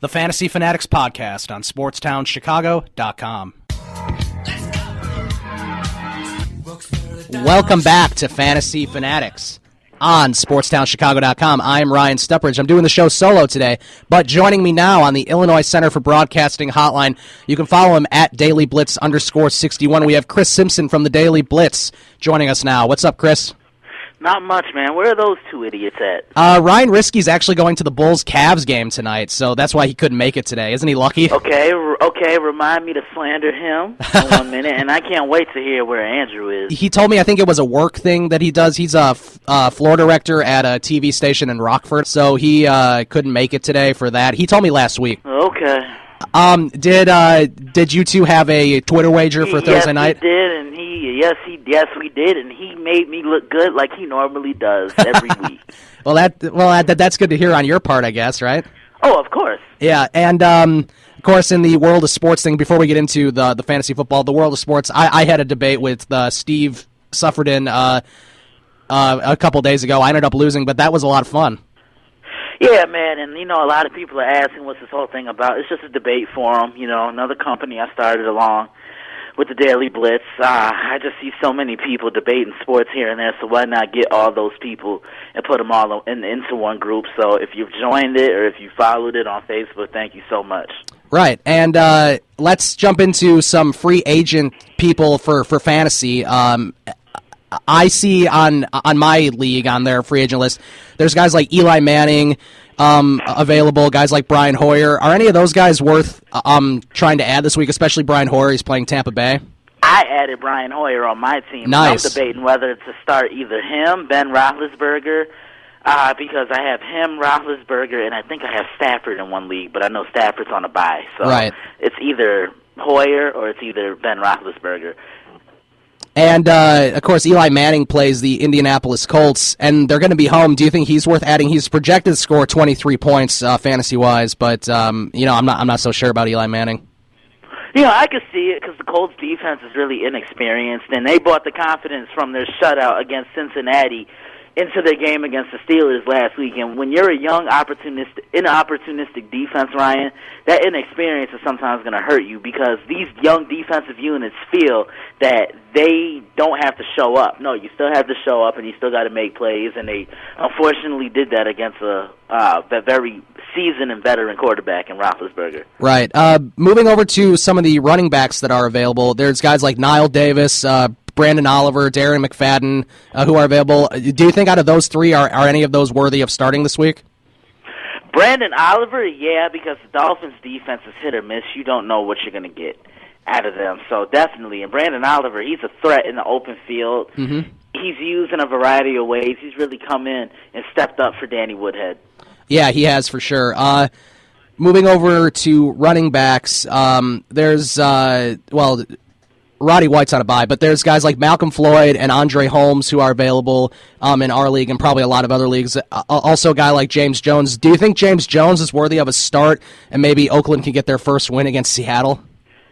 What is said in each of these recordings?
The Fantasy Fanatics Podcast on SportsTownChicago.com. Welcome back to Fantasy Fanatics on SportsTownChicago.com. I'm Ryan Stuprich. I'm doing the show solo today, but joining me now on the Illinois Center for Broadcasting hotline, you can follow him at DailyBlitz_61. We have Chris Simpson from the Daily Blitz joining us now. What's up, Chris? Not much, man. Where are those two idiots at? Ryan Risky's actually going to the Bulls-Cavs game tonight, so that's why he couldn't make it today. Isn't he lucky? Okay. Remind me to slander him in 1 minute, and I can't wait to hear where Andrew is. He told me, I think it was a work thing that he does. He's a floor director at a TV station in Rockford, so he couldn't make it today for that. He told me last week. Okay. Did you two have a Twitter wager for Thursday night? Yes, we did, and he made me look good like he normally does every week. That's good to hear on your part, I guess, right? Oh, of course. Yeah, and of course, in the world of sports thing, before we get into the fantasy football, the world of sports, I had a debate with Steve Sufferdin a couple days ago. I ended up losing, but that was a lot of fun. Yeah, man, and, a lot of people are asking what's this whole thing about. It's just a debate forum, another company I started along with the Daily Blitz. I just see so many people debating sports here and there, so why not get all those people and put them all into one group? So if you've joined it or if you followed it on Facebook, thank you so much. Right, and let's jump into some free agent people for fantasy. I see on my league, on their free agent list, there's guys like Eli Manning available, guys like Brian Hoyer. Are any of those guys worth trying to add this week, especially Brian Hoyer? He's playing Tampa Bay. I added Brian Hoyer on my team. Nice. I'm debating whether to start either him, Ben Roethlisberger, because I have him, Roethlisberger, and I think I have Stafford in one league, but I know Stafford's on a bye. So right. It's either Hoyer or it's either Ben Roethlisberger. And, of course, Eli Manning plays the Indianapolis Colts, and they're going to be home. Do you think he's worth adding? He's projected to score 23 points fantasy-wise, but, I'm not so sure about Eli Manning. I could see it because the Colts' defense is really inexperienced, and they brought the confidence from their shutout against Cincinnati into their game against the Steelers last week. And when you're a young, inopportunistic defense, Ryan, that inexperience is sometimes going to hurt you because these young defensive units feel that they don't have to show up. No, you still have to show up, and you still got to make plays, and they unfortunately did that against a very seasoned and veteran quarterback in Roethlisberger. Right. Moving over to some of the running backs that are available, there's guys like Niall Davis, Brandon Oliver, Darren McFadden, who are available. Do you think out of those three, are any of those worthy of starting this week? Brandon Oliver, yeah, because the Dolphins' defense is hit or miss. You don't know what you're going to get out of them. So definitely. And Brandon Oliver, he's a threat in the open field. Mm-hmm. He's used in a variety of ways. He's really come in and stepped up for Danny Woodhead. Yeah, he has for sure. Moving over to running backs, there's, Roddy White's on a bye, but there's guys like Malcolm Floyd and Andre Holmes who are available in our league and probably a lot of other leagues. Also a guy like James Jones. Do you think James Jones is worthy of a start and maybe Oakland can get their first win against Seattle?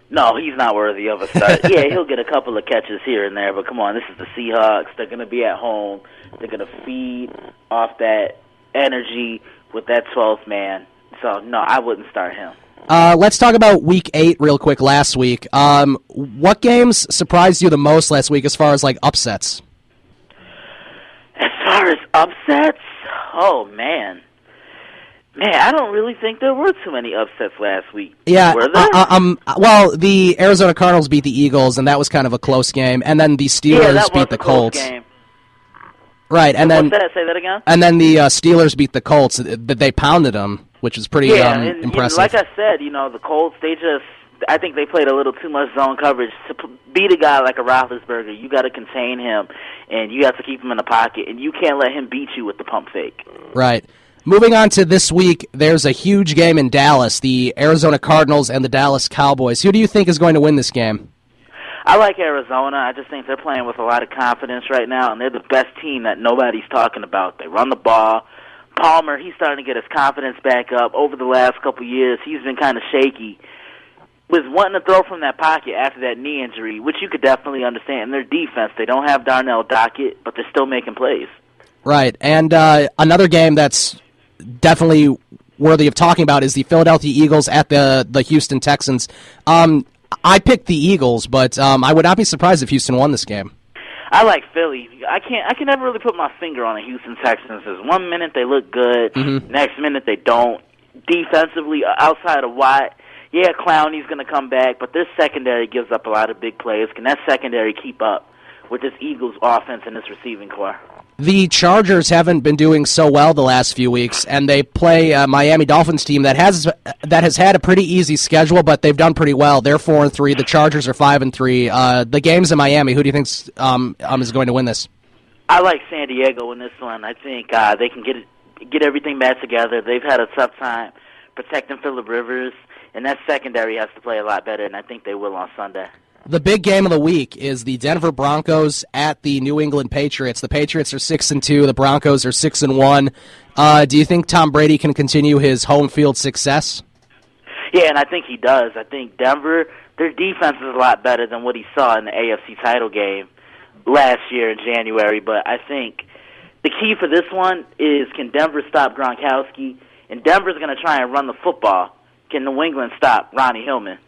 No, he's not worthy of a start. Yeah, he'll get a couple of catches here and there, but come on, this is the Seahawks. They're going to be at home. They're going to feed off that energy with that 12th man. So, no, I wouldn't start him. Let's talk about Week 8 real quick last week. What games surprised you the most last week as far as, upsets? As far as upsets? Oh, man. Man, I don't really think there were too many upsets last week. Yeah, were there? Well, the Arizona Cardinals beat the Eagles, and that was kind of a close game. And then the Steelers beat the Colts. Game. Right, and then say that again. And then the Steelers beat the Colts. They pounded them, which is pretty impressive. Like I said, the Colts, I think they played a little too much zone coverage. To beat a guy like a Roethlisberger, you got to contain him, and you have to keep him in the pocket, and you can't let him beat you with the pump fake. Right. Moving on to this week, there's a huge game in Dallas, the Arizona Cardinals and the Dallas Cowboys. Who do you think is going to win this game? I like Arizona. I just think they're playing with a lot of confidence right now, and they're the best team that nobody's talking about. They run the ball. Palmer, he's starting to get his confidence back up. Over the last couple of years, he's been kind of shaky. Was wanting to throw from that pocket after that knee injury, which you could definitely understand. In their defense, they don't have Darnell Dockett, but they're still making plays. Right, and another game that's definitely worthy of talking about is the Philadelphia Eagles at the Houston Texans. I picked the Eagles, but I would not be surprised if Houston won this game. I like Philly. I can never really put my finger on the Houston Texans. Because 1 minute they look good, next minute they don't. Defensively, outside of Watt, yeah, Clowney's going to come back, but their secondary gives up a lot of big plays. Can that secondary keep up with this Eagles offense and this receiving core? The Chargers haven't been doing so well the last few weeks, and they play a Miami Dolphins team that has had a pretty easy schedule, but they've done pretty well. They're 4-3. The Chargers are 5-3. The game's in Miami. Who do you think is going to win this? I like San Diego in this one. I think they can get everything back together. They've had a tough time protecting Phillip Rivers, and that secondary has to play a lot better, and I think they will on Sunday. The big game of the week is the Denver Broncos at the New England Patriots. The Patriots are 6-2. The Broncos are 6-1. Do you think Tom Brady can continue his home field success? Yeah, and I think he does. I think Denver, their defense is a lot better than what he saw in the AFC title game last year in January. But I think the key for this one is, can Denver stop Gronkowski? And Denver's going to try and run the football. Can New England stop Ronnie Hillman?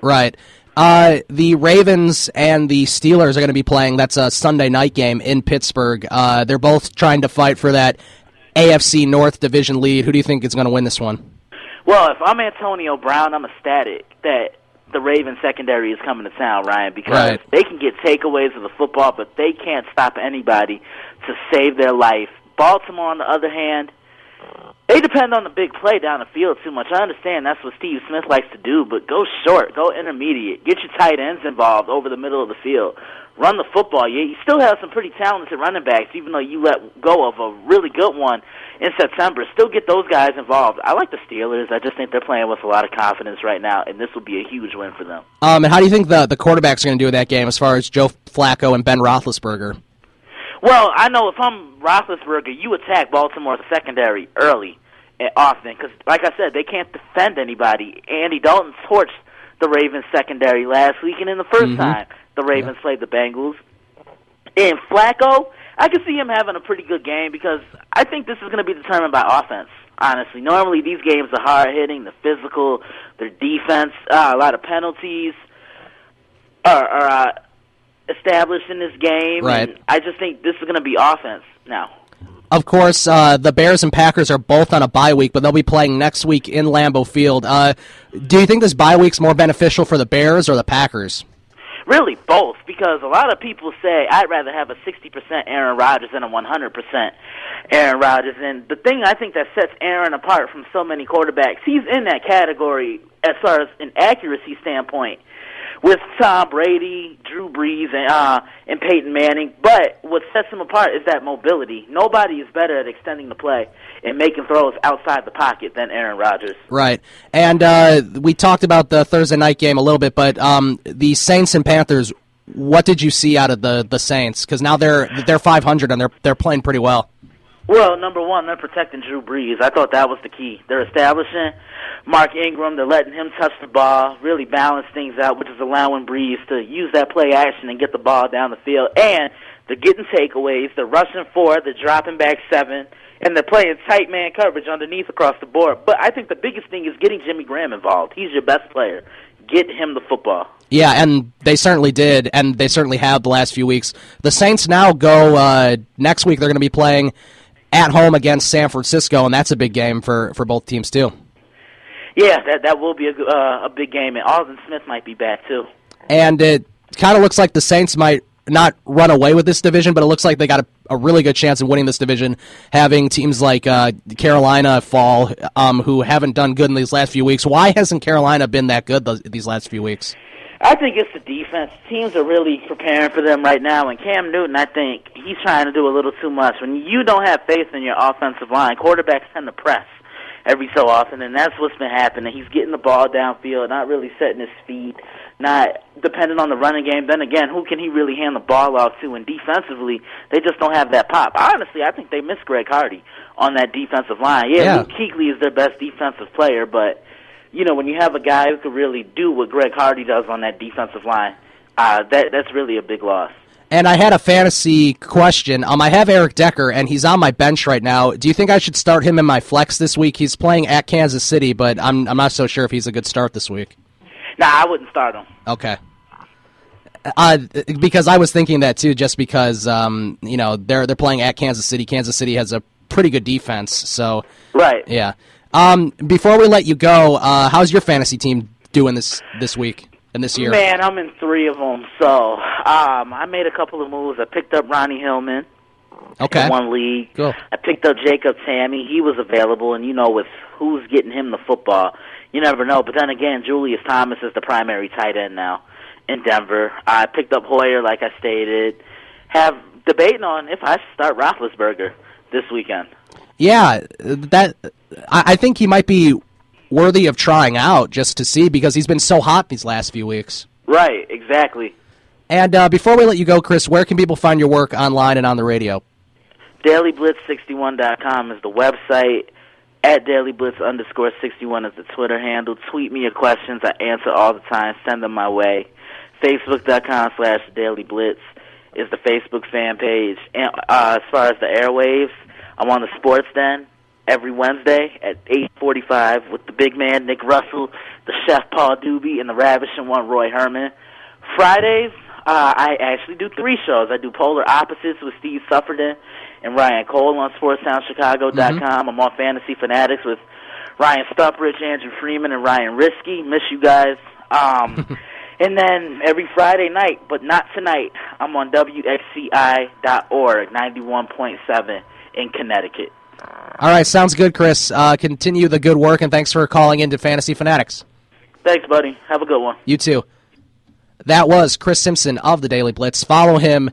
Right. The Ravens and the Steelers are going to be playing. That's a Sunday night game in Pittsburgh. They're both trying to fight for that AFC North division lead. Who do you think is going to win this one? Well, if I'm Antonio Brown, I'm ecstatic that the Ravens secondary is coming to town, Ryan, because they can get takeaways of the football, but they can't stop anybody to save their life. Baltimore, on the other hand, they depend on the big play down the field too much. I understand that's what Steve Smith likes to do, but go short, go intermediate, get your tight ends involved over the middle of the field. Run the football. You still have some pretty talented running backs, even though you let go of a really good one in September. Still get those guys involved. I like the Steelers. I just think they're playing with a lot of confidence right now, and this will be a huge win for them. And how do you think the quarterbacks are going to do in that game as far as Joe Flacco and Ben Roethlisberger? Well, I know if I'm Roethlisberger, you attack Baltimore's secondary early and often because, like I said, they can't defend anybody. Andy Dalton torched the Ravens secondary last week, and in the first time the Ravens played the Bengals. And Flacco, I can see him having a pretty good game because I think this is going to be determined by offense, honestly. Normally these games are hard-hitting, the physical, their defense, a lot of penalties are established in this game, and I just think this is going to be offense now. Of course, the Bears and Packers are both on a bye week, but they'll be playing next week in Lambeau Field. Do you think this bye week's more beneficial for the Bears or the Packers? Really, both, because a lot of people say I'd rather have a 60% Aaron Rodgers than a 100% Aaron Rodgers. And the thing I think that sets Aaron apart from so many quarterbacks, he's in that category as far as an accuracy standpoint with Tom Brady, Drew Brees, and Peyton Manning. But what sets him apart is that mobility. Nobody is better at extending the play and making throws outside the pocket than Aaron Rodgers. Right. And we talked about the Thursday night game a little bit, but the Saints and Panthers, what did you see out of the Saints? Because now they're 500 and they're playing pretty well. Well, number one, they're protecting Drew Brees. I thought that was the key. They're establishing Mark Ingram. They're letting him touch the ball, really balance things out, which is allowing Brees to use that play action and get the ball down the field. And they're getting takeaways. They're rushing 4. They're dropping back 7. And they're playing tight man coverage underneath across the board. But I think the biggest thing is getting Jimmy Graham involved. He's your best player. Get him the football. Yeah, and they certainly did, and they certainly have the last few weeks. The Saints now go next week. They're going to be playing at home against San Francisco, and that's a big game for both teams too. Yeah, that will be a big game, and Alden Smith might be back too. And it kind of looks like the Saints might not run away with this division, but it looks like they got a really good chance of winning this division, having teams like Carolina fall, who haven't done good in these last few weeks. Why hasn't Carolina been that good these last few weeks? I think it's the defense. Teams are really preparing for them right now, and Cam Newton, I think, he's trying to do a little too much. When you don't have faith in your offensive line, quarterbacks tend to press every so often, and that's what's been happening. He's getting the ball downfield, not really setting his feet, not depending on the running game. Then again, who can he really hand the ball off to? And defensively, they just don't have that pop. Honestly, I think they miss Greg Hardy on that defensive line. Yeah. Luke Kuechly is their best defensive player, but you know, when you have a guy who can really do what Greg Hardy does on that defensive line, that's really a big loss. And I had a fantasy question. I have Eric Decker, and he's on my bench right now. Do you think I should start him in my flex this week? He's playing at Kansas City, but I'm not so sure if he's a good start this week. Nah, I wouldn't start him. Okay. Because I was thinking that too, just because they're playing at Kansas City. Kansas City has a pretty good defense, so right. Yeah. Before we let you go, how's your fantasy team doing this week and this year? Man, I'm in 3 of them. So I made a couple of moves. I picked up Ronnie Hillman. Okay. In one league. Cool. I picked up Jacob Tammy. He was available, and with who's getting him the football, you never know. But then again, Julius Thomas is the primary tight end now in Denver. I picked up Hoyer, like I stated. Have debating on if I should start Roethlisberger this weekend. Yeah, I think he might be worthy of trying out just to see, because he's been so hot these last few weeks. Right, exactly. And before we let you go, Chris, where can people find your work online and on the radio? DailyBlitz61.com is the website. At DailyBlitz_61 is the Twitter handle. Tweet me your questions. I answer all the time. Send them my way. Facebook.com/DailyBlitz is the Facebook fan page. And as far as the airwaves, I'm on the Sports Den every Wednesday at 8:45 with the big man Nick Russell, the chef Paul Doobie, and the ravishing one Roy Herman. Fridays, I actually do 3 shows. I do Polar Opposites with Steve Sufferdon and Ryan Cole on SportsTownChicago.com. I'm on Fantasy Fanatics with Ryan Stuprich, Andrew Freeman, and Ryan Risky. Miss you guys. And then every Friday night, but not tonight, I'm on WXCI.org, 91.7 in Connecticut. All right, sounds good, Chris. Continue the good work, and thanks for calling into Fantasy Fanatics. Thanks, buddy. Have a good one. You too. That was Chris Simpson of the Daily Blitz. Follow him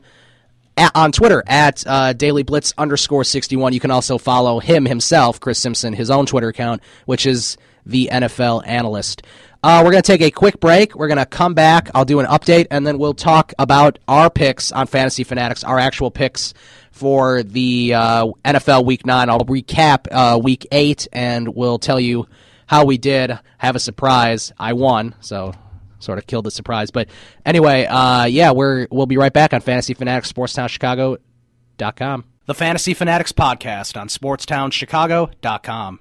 on Twitter at DailyBlitz_61. You can also follow him himself, Chris Simpson, his own Twitter account, which is the NFL Analyst. We're going to take a quick break. We're going to come back. I'll do an update, and then we'll talk about our picks on Fantasy Fanatics, our actual picks for the NFL Week 9. I'll recap Week 8, and we'll tell you how we did. Have a surprise. I won, so sort of killed the surprise. But anyway, we'll be right back on Fantasy Fanatics, SportsTownChicago.com. The Fantasy Fanatics Podcast on SportsTownChicago.com.